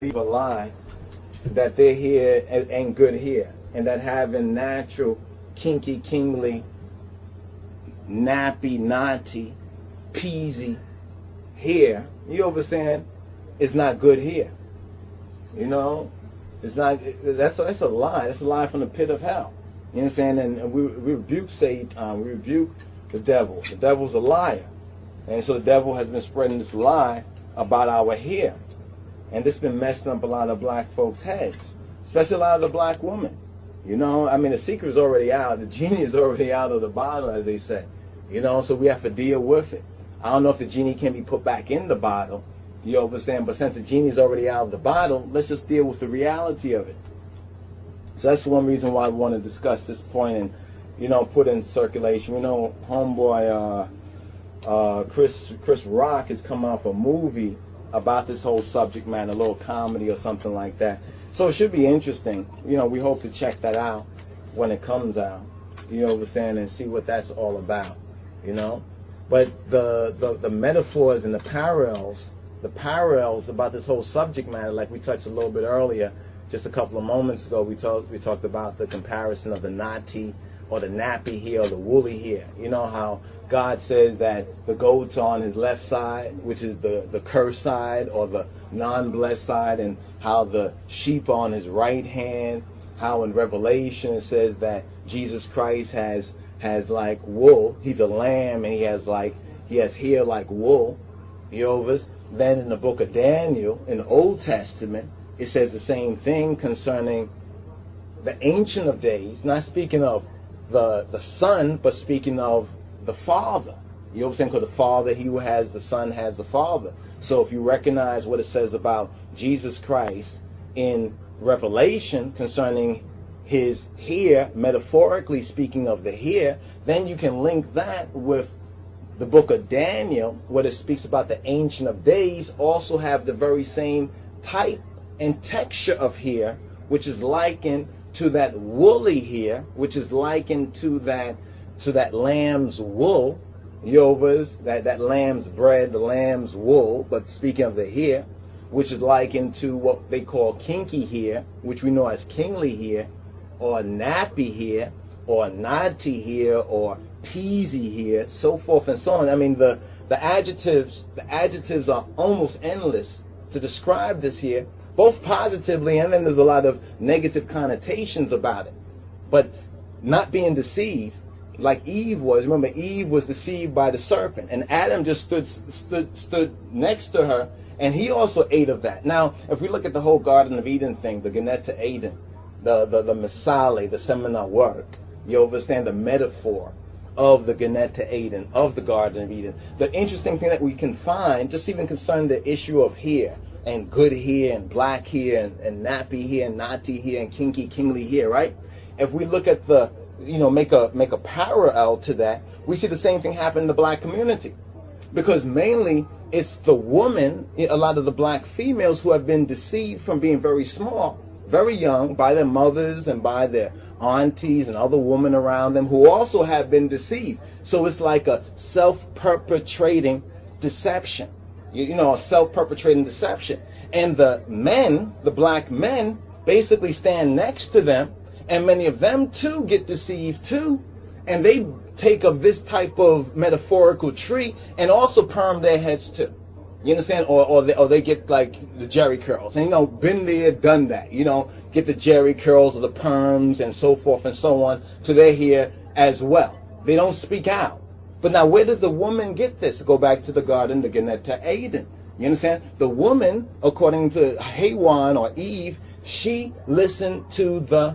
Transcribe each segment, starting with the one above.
believe a lie that their hair ain't good hair, and that having natural, kinky, kingly, nappy, naughty, peasy hair, you understand, is not good hair. You know, it's not. That's a lie. That's a lie from the pit of hell. You understand? And we rebuke Satan. We rebuke the devil. The devil's a liar, and so the devil has been spreading this lie about our hair. And this has been messing up a lot of black folks' heads, especially a lot of the black women. You know, I mean, the secret is already out. The genie is already out of the bottle, as they say. You know, so we have to deal with it. I don't know if the genie can be put back in the bottle, you understand, but since the genie is already out of the bottle, let's just deal with the reality of it. So that's one reason why I want to discuss this point and, you know, put in circulation. You know, homeboy Chris Rock has come out with a movie about this whole subject matter, a little comedy or something like that. So it should be interesting. You know, we hope to check that out when it comes out. You understand, and see what that's all about. You know, but the metaphors and the parallels about this whole subject matter, like we touched a little bit earlier, just a couple of moments ago, we talked about the comparison of the naughty or the nappy hair or the woolly hair. You know how God says that the goat's on his left side, which is the cursed side or the non-blessed side, and how the sheep are on his right hand. How in Revelation it says that Jesus Christ has like wool. He's a lamb and he has hair like wool. Then in the book of Daniel, in the Old Testament, it says the same thing concerning the Ancient of Days, not speaking of the Son, but speaking of the Father. You understand? Because the Father, he who has the Son has the Father. So if you recognize what it says about Jesus Christ in Revelation concerning his hair, metaphorically speaking of the hair, then you can link that with the book of Daniel, where it speaks about the Ancient of Days, also have the very same type and texture of hair, which is likened to that woolly hair, which is likened to that lamb's wool, that lamb's bread, the lamb's wool, but speaking of the hair, which is likened to what they call kinky hair, which we know as kingly hair, or nappy hair, or naughty hair, or peasy hair, so forth and so on. I mean, the adjectives are almost endless to describe this here, both positively, and then there's a lot of negative connotations about it. But not being deceived, like Eve was. Remember, Eve was deceived by the serpent, and Adam just stood next to her, and he also ate of that. Now, if we look at the whole Garden of Eden thing, the Geneta Eden, the Misale, the seminal work, you understand the metaphor of the Geneta Eden, of the Garden of Eden. The interesting thing that we can find, just even concerning the issue of hair, and good hair, and black hair, and nappy hair, and naughty hair, and kinky, kingly hair, right? If we look at the, make a parallel to that, we see the same thing happen in the black community. Because mainly, it's the woman, a lot of the black females who have been deceived from being very small, very young, by their mothers and by their aunties and other women around them who also have been deceived. So it's like a self-perpetrating deception. A self-perpetrating deception. And the men, the black men, basically stand next to them, and many of them too get deceived too. And they take of this type of metaphorical tree and also perm their heads too. You understand? Or they get like the Jerry curls. And been there, done that. Get the Jerry curls or the perms and so forth and so on to their hair as well. They don't speak out. But now where does the woman get this? Go back to the garden, the Geneta Eden. You understand? The woman, according to Hawa or Eve, she listened to the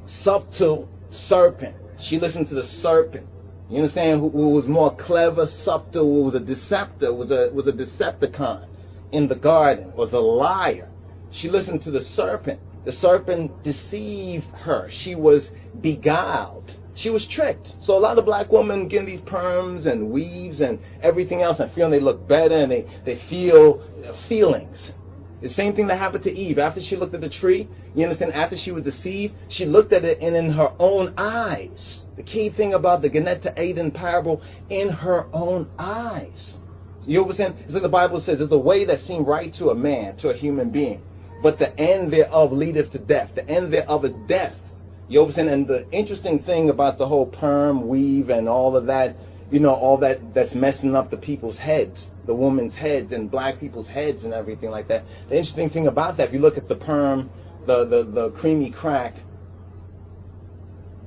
subtle serpent. She listened to the serpent. You understand? Who was more clever, subtle, who was a deceptor, was a Decepticon in the garden, was a liar. She listened to the serpent. The serpent deceived her. She was beguiled. She was tricked. So a lot of black women getting these perms and weaves and everything else and feeling they look better and they feel feelings. The same thing that happened to Eve. After she looked at the tree, you understand, after she was deceived, she looked at it and in her own eyes. The key thing about the Geneta Eden parable, in her own eyes. You understand? It's like the Bible says, there's a way that seems right to a man, to a human being, but the end thereof leadeth to death. The end thereof is death. You understand? And the interesting thing about the whole perm, weave, and all of that, you know, all that's messing up the people's heads, the women's heads and black people's heads and everything like that. The interesting thing about that, if you look at the perm, the creamy crack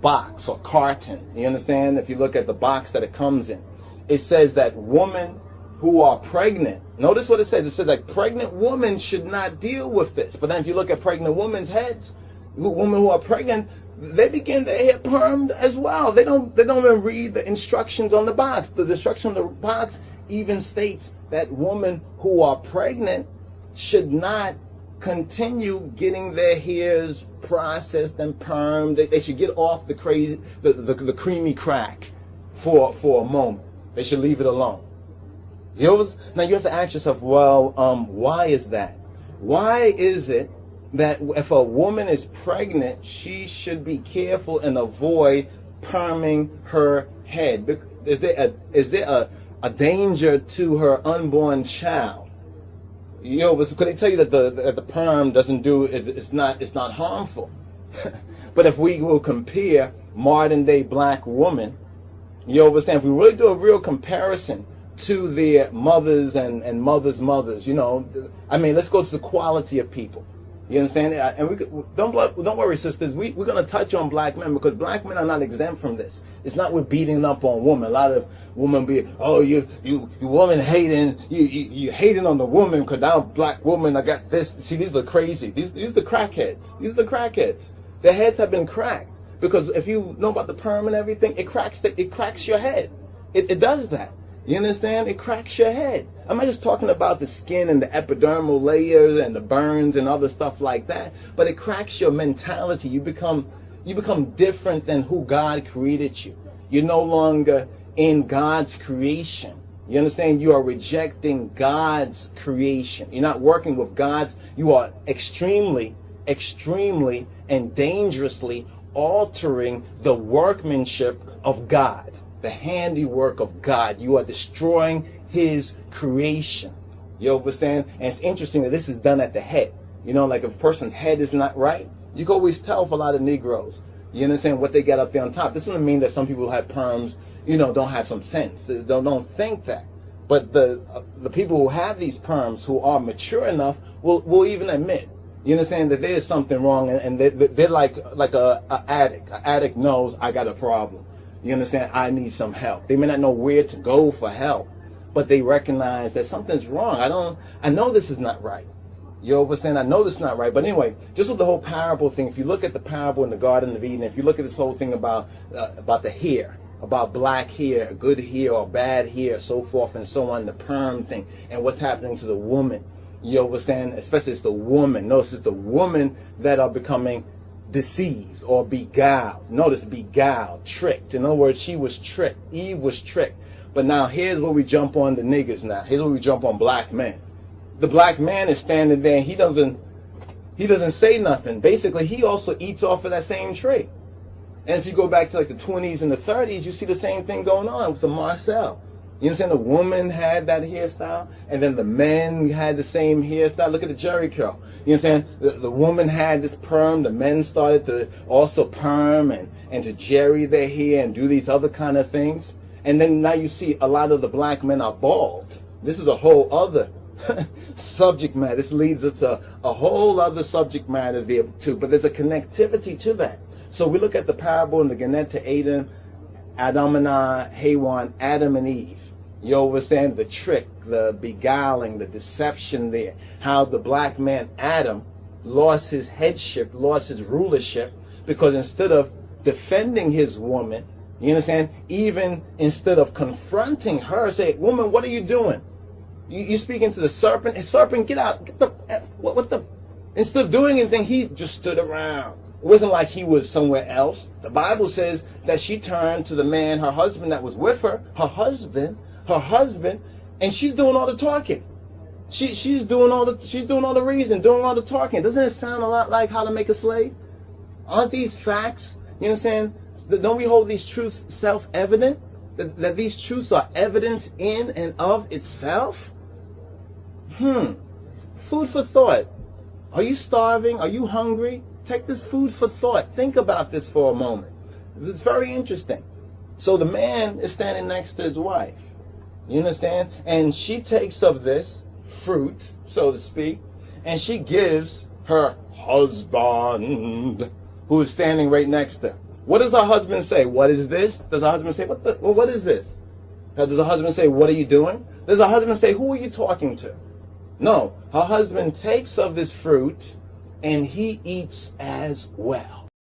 box or carton, you understand? If you look at the box that it comes in, it says that women who are pregnant, notice what it says. It says like pregnant women should not deal with this. But then if you look at pregnant women's heads, women who are pregnant, they begin their hair permed as well. They don't even read the instructions on the box. The instruction on the box even states that women who are pregnant should not continue getting their hairs processed and permed. They should get off the crazy, the creamy crack for a moment. They should leave it alone. Now you have to ask yourself, well, why is that? Why is it that if a woman is pregnant, she should be careful and avoid perming her head? Is there a danger to her unborn child? Could they tell you that the perm doesn't do it's not harmful? But if we will compare modern day black women, you understand, if we really do a real comparison to their mothers and mothers' mothers, I mean, let's go to the quality of people. You understand? And don't worry, sisters. We're going to touch on black men because black men are not exempt from this. It's not we're beating up on women. A lot of women be, oh, you woman hating, you hating on the woman because now black woman, I got this. See, these are crazy. These are the crackheads. These are the crackheads. Their heads have been cracked because if you know about the perm and everything, it cracks your head. It does that. You understand? It cracks your head. I'm not just talking about the skin and the epidermal layers and the burns and other stuff like that, but it cracks your mentality. You become different than who God created you. You're no longer in God's creation. You understand? You are rejecting God's creation. You're not working with God's. You are extremely, extremely and dangerously altering the workmanship of God. The handiwork of God. You are destroying his creation. You understand? And it's interesting that this is done at the head. Like if a person's head is not right, you can always tell for a lot of Negroes. You understand what they get up there on top. This doesn't mean that some people who have perms, don't have some sense. They don't think that. But the people who have these perms, who are mature enough, will even admit, you understand, that there's something wrong, and they're like a addict. An addict knows I got a problem. You understand? I need some help. They may not know where to go for help, but they recognize that something's wrong. I know this is not right. You understand? I know this is not right. But anyway, just with the whole parable thing, if you look at the parable in the Garden of Eden, if you look at this whole thing about the hair, about black hair, good hair or bad hair, so forth and so on, the perm thing, and what's happening to the woman, you understand? Especially it's the woman. Notice it's the woman that are becoming deceived or beguiled. Notice beguiled, tricked. In other words, she was tricked. Eve was tricked. But now here's where we jump on the niggas now. Here's where we jump on black men. The black man is standing there and he doesn't say nothing. Basically, he also eats off of that same tree. And if you go back to like the 20s and the 30s, you see the same thing going on with the Marcel. You understand? The woman had that hairstyle, and then the men had the same hairstyle. Look at the Jerry curl. You understand? The woman had this perm. The men started to also perm and to jerry their hair and do these other kind of things. And then now you see a lot of the black men are bald. This is a whole other subject matter. This leads us to a whole other subject matter there too. But there's a connectivity to that. So we look at the parable in the Genet to Adam and Hawan, Adam and Eve. You understand the trick, the beguiling, the deception there. How the black man Adam lost his headship, lost his rulership, because instead of defending his woman, you understand, even instead of confronting her, say, woman, what are you doing? You speaking to the serpent? Hey, serpent, get out. Get the. Instead of doing anything, he just stood around. It wasn't like he was somewhere else. The Bible says that she turned to the man, her husband that was with her, her husband, and she's doing all the talking. She's doing all the reason, doing all the talking. Doesn't it sound a lot like How to Make a Slave? Aren't these facts? You understand? Don't we hold these truths self-evident? That these truths are evidence in and of itself? Food for thought. Are you starving? Are you hungry? Take this food for thought. Think about this for a moment. It's very interesting. So the man is standing next to his wife. You understand? And she takes of this fruit, so to speak, and she gives her husband, who is standing right next to her. What does her husband say? What is this? Does her husband say, what is this? Does her husband say, what are you doing? Does her husband say, who are you talking to? No. Her husband takes of this fruit and he eats as well.